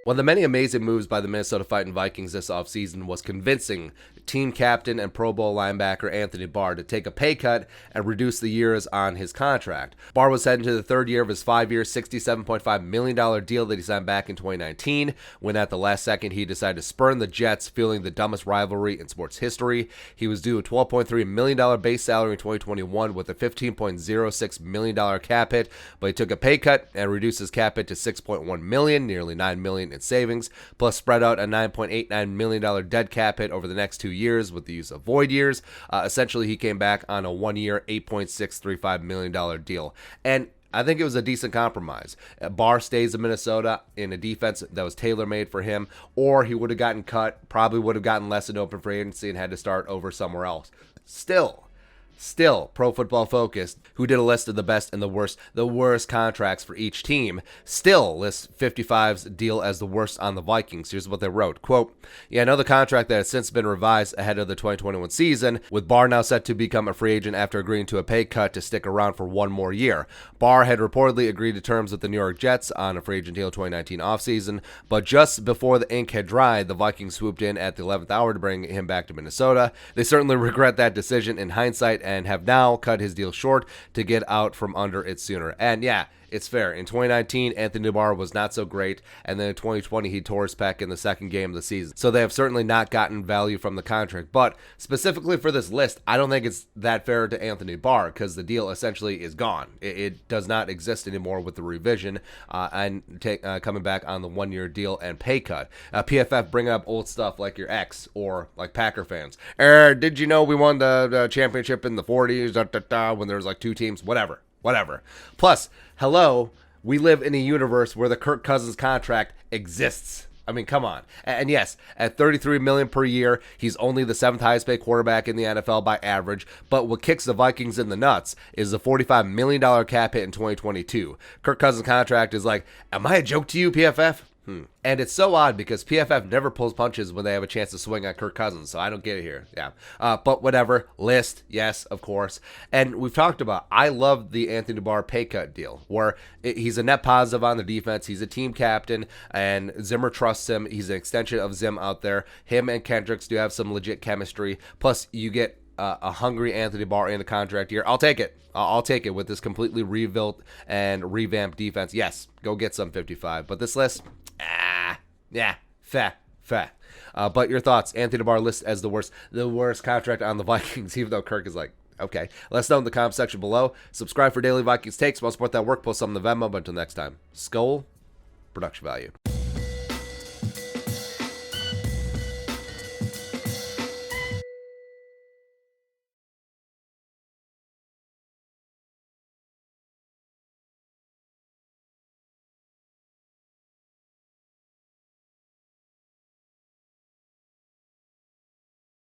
One of the many amazing moves by the Minnesota Vikings this offseason was convincing team captain and Pro Bowl linebacker Anthony Barr to take a pay cut and reduce the years on his contract. Barr was heading to the third year of his 5-year, $67.5 million deal that he signed back in 2019, when at the last second he decided to spurn the Jets, fueling the dumbest rivalry in sports history. He was due a $12.3 million base salary in 2021 with a $15.06 million cap hit, but he took a pay cut and reduced his cap hit to $6.1 million, nearly $9 million in savings, plus spread out a $9.89 million dead cap hit over the next 2 years with the use of void years. Essentially, he came back on a 1-year, $8.635 million deal. And I think it was a decent compromise. Barr stays in Minnesota in a defense that was tailor-made for him, or he would have gotten cut, probably would have gotten less in open free agency and had to start over somewhere else. Still, Pro Football Focus, who did a list of the best and the worst contracts for each team, still lists 55's deal as the worst on the Vikings. Here's what they wrote. Quote, yeah, another contract that has since been revised ahead of the 2021 season, with Barr now set to become a free agent after agreeing to a pay cut to stick around for one more year. Barr had reportedly agreed to terms with the New York Jets on a free agent deal 2019 offseason, but just before the ink had dried, the Vikings swooped in at the 11th hour to bring him back to Minnesota. They certainly regret that decision in hindsight and have now cut his deal short to get out from under it sooner. And yeah, it's fair. In 2019, Anthony Barr was not so great, and then in 2020, he tore his pec in the second game of the season. So they have certainly not gotten value from the contract. But specifically for this list, I don't think it's that fair to Anthony Barr because the deal essentially is gone. It does not exist anymore with the revision and coming back on the 1-year deal and pay cut. PFF bring up old stuff like your ex or like Packer fans. Did you know we won the championship in the 40s when there was like 2 teams? Whatever. Plus, hello, we live in a universe where the Kirk Cousins contract exists. I mean, come on. And yes, at $33 million per year, he's only the 7th highest paid quarterback in the NFL by average. But what kicks the Vikings in the nuts is the $45 million cap hit in 2022. Kirk Cousins' contract is like, am I a joke to you, PFF? And it's so odd because PFF never pulls punches when they have a chance to swing at Kirk Cousins, so I don't get it here. Yeah. But whatever. List, yes, of course. And we've talked about, I love the Anthony Barr pay cut deal, where he's a net positive on the defense. He's a team captain, and Zimmer trusts him. He's an extension of Zim out there. Him and Kendricks do have some legit chemistry. Plus, you get a hungry Anthony Barr in the contract year. I'll take it. I'll take it with this completely rebuilt and revamped defense. Yes, go get some 55. But this list, yeah, feh. But your thoughts? Anthony Barr lists as the worst contract on the Vikings, even though Kirk is like, okay. Let us know in the comment section below. Subscribe for daily Vikings takes. Want to support that work? Post some in the Venmo. But until next time, Skull, production value.